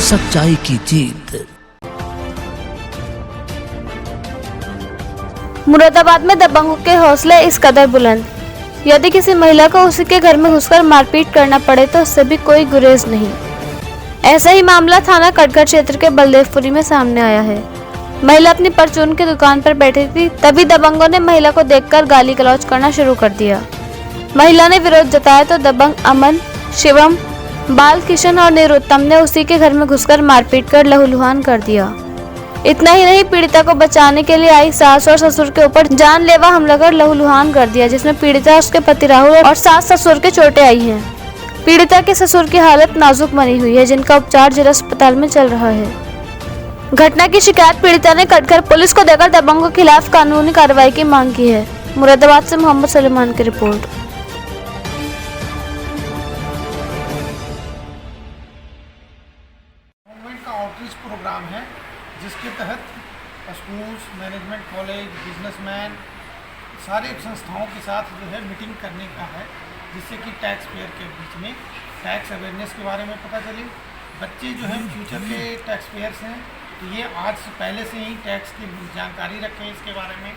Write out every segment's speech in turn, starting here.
सच्चाई की जीत। मुरादाबाद में दबंगों के हौसले इस कदर बुलंद, यदि किसी महिला को उसी के घर में घुसकर मारपीट करना पड़े तो उससे भी कोई गुरेज नहीं। ऐसा ही मामला थाना कटघर क्षेत्र के बलदेवपुरी में सामने आया है। महिला अपनी परचून की दुकान पर बैठी थी, तभी दबंगों ने महिला को देखकर गाली गलौज करना शुरू कर दिया। महिला ने विरोध जताया तो दबंग अमन, शिवम, बाल किशन और निरुत्तम ने उसी के घर में घुसकर मारपीट कर लहूलुहान कर दिया। इतना ही नहीं, पीड़िता को बचाने के लिए आई सास और ससुर के ऊपर जानलेवा हमला कर लहूलुहान कर दिया, जिसमें पीड़िता, उसके पति राहुल और सास ससुर के चोटें आई हैं। पीड़िता के ससुर की हालत नाजुक बनी हुई है, जिनका उपचार जिला अस्पताल में चल रहा है। घटना की शिकायत पीड़िता ने कटघर पुलिस को देकर दबंगों के खिलाफ कानूनी कार्रवाई की मांग की है। मुरादाबाद से मोहम्मद सलेमान की रिपोर्ट। आउटरीच प्रोग्राम है जिसके तहत स्कूल्स, मैनेजमेंट कॉलेज, बिजनेसमैन सारे संस्थाओं के साथ जो है मीटिंग करने का है, जिससे कि टैक्स पेयर के बीच में टैक्स अवेयरनेस के बारे में पता चले। बच्चे जो हैं फ्यूचर के टैक्स पेयर्स हैं, तो ये आज से पहले से ही टैक्स की जानकारी रखें इसके बारे में,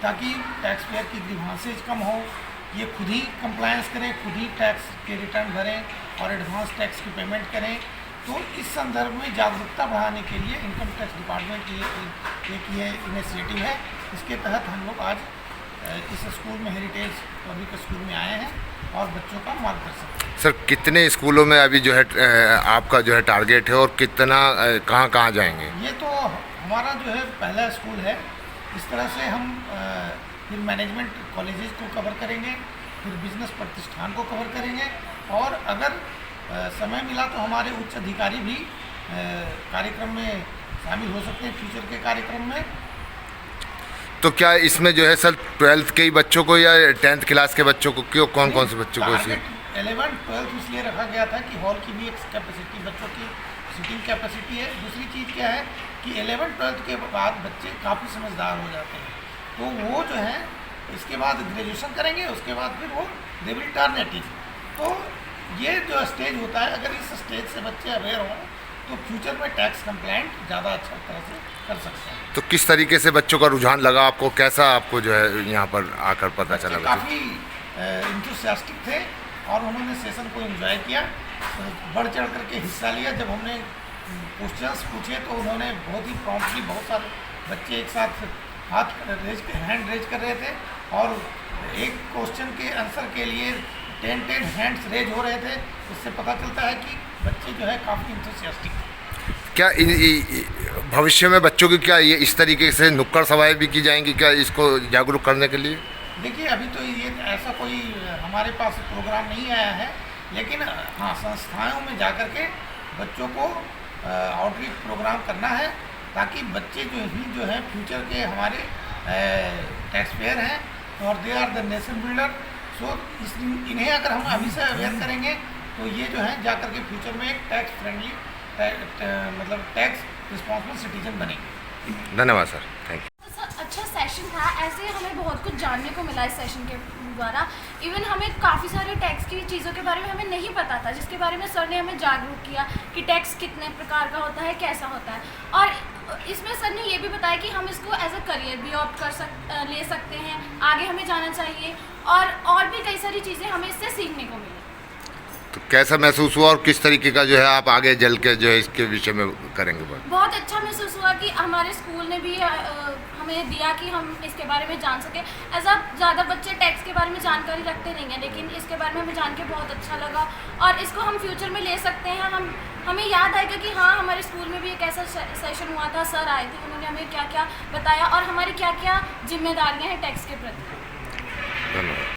ताकि टैक्स पेयर की ग्रीवांसेज कम हो, ये खुद ही कंप्लायंस करें, खुद ही टैक्स के रिटर्न भरें और एडवांस टैक्स की पेमेंट करें। तो इस संदर्भ में जागरूकता बढ़ाने के लिए इनकम टैक्स डिपार्टमेंट की एक ये इनिशिएटिव है। इसके तहत हम लोग आज इस स्कूल में, हेरिटेज पब्लिक स्कूल में आए हैं और बच्चों का मार्गदर्शन। सर, कितने स्कूलों में अभी जो है आपका जो है टारगेट है और कितना कहाँ जाएंगे? ये तो हमारा जो है पहला स्कूल है। इस तरह से हम फिर मैनेजमेंट कॉलेजेस को कवर करेंगे, फिर बिजनेस प्रतिष्ठान को कवर करेंगे, और अगर समय मिला तो हमारे उच्च अधिकारी भी कार्यक्रम में शामिल हो सकते हैं, फ्यूचर के कार्यक्रम में। तो क्या इसमें जो है सर 12th के ही बच्चों को या 10th क्लास के बच्चों को, क्यों कौन से बच्चों को? इसमें 11th 12th इसलिए रखा गया था कि हॉल की भी एक कैपेसिटी, बच्चों की सीटिंग कैपेसिटी है। दूसरी चीज़ क्या है कि 11th 12th के बाद बच्चे काफ़ी समझदार हो जाते हैं, तो वो जो है इसके बाद ग्रेजुएशन करेंगे, उसके बाद फिर वो दे विल टर्न 18। तो ये जो स्टेज होता है, अगर इस स्टेज से बच्चे अवेयर हों तो फ्यूचर में टैक्स कंप्लाइंट ज़्यादा अच्छा तरह से कर सकते हैं। तो किस तरीके से बच्चों का रुझान लगा आपको, कैसा आपको जो है यहाँ पर आकर पता चला? काफ़ी इंथुसियास्टिक थे और उन्होंने सेशन को एंजॉय किया, बढ़ चढ़ करके हिस्सा लिया। जब हमने क्वेश्चंस पूछे तो उन्होंने बहुत ही प्रॉम्प्टली, बहुत सारे बच्चे एक साथ हैंड रेज कर रहे थे, और एक क्वेश्चन के आंसर के लिए 10 हैंड्स रेज हो रहे थे। इससे पता चलता है कि बच्चे जो है काफ़ी इंथुसियास्टिक हैं। क्या भविष्य में बच्चों की क्या ये इस तरीके से नुक्कड़ सभाएं भी की जाएंगी क्या, इसको जागरूक करने के लिए? देखिए, अभी तो ये ऐसा कोई हमारे पास प्रोग्राम नहीं आया है, लेकिन हाँ, संस्थाओं में जाकर के बच्चों को आउटरीच प्रोग्राम करना है, ताकि बच्चे जो है फ्यूचर के हमारे टैक्स पेयर हैं और they are the nation builder. So इन्हें अगर हम अभी से अवेयर करेंगे तो ये जो है जाकर के फ्यूचर में एक टैक्स फ्रेंडली, मतलब टैक्स रिस्पॉन्सिबल सिटीजन बनेंगे। धन्यवाद सर, थैंक यू। सर, अच्छा सेशन था। ऐसे हमें बहुत कुछ जानने को मिला इस सेशन के द्वारा। इवन हमें काफ़ी सारे टैक्स की चीज़ों के बारे में हमें नहीं पता था, जिसके बारे में सर ने हमें जागरूक किया कि टैक्स कितने प्रकार का होता है, कैसा होता है। और इसमें सर ने ये भी बताया कि हम इसको एज अ करियर भी ऑप्ट ले सकते हैं, आगे हमें जाना चाहिए, और भी कई सारी चीज़ें हमें इससे सीखने को मिली। तो कैसा महसूस हुआ और किस तरीके का जो है आप आगे जल के जो है इसके विषय में करेंगे? बहुत अच्छा महसूस हुआ कि हमारे स्कूल ने भी हमें दिया कि हम इसके बारे में जान सकें। ऐसा ज़्यादा बच्चे टैक्स के बारे में जानकारी रखते नहीं हैं, लेकिन इसके बारे में हमें जान के बहुत अच्छा लगा, और इसको हम फ्यूचर में ले सकते हैं। हमें याद आएगा कि हाँ, हमारे स्कूल में भी एक ऐसा सेशन हुआ था, सर आए थे, उन्होंने हमें क्या क्या बताया और हमारी क्या क्या जिम्मेदारियाँ हैं टैक्स के प्रति। धन्यवाद।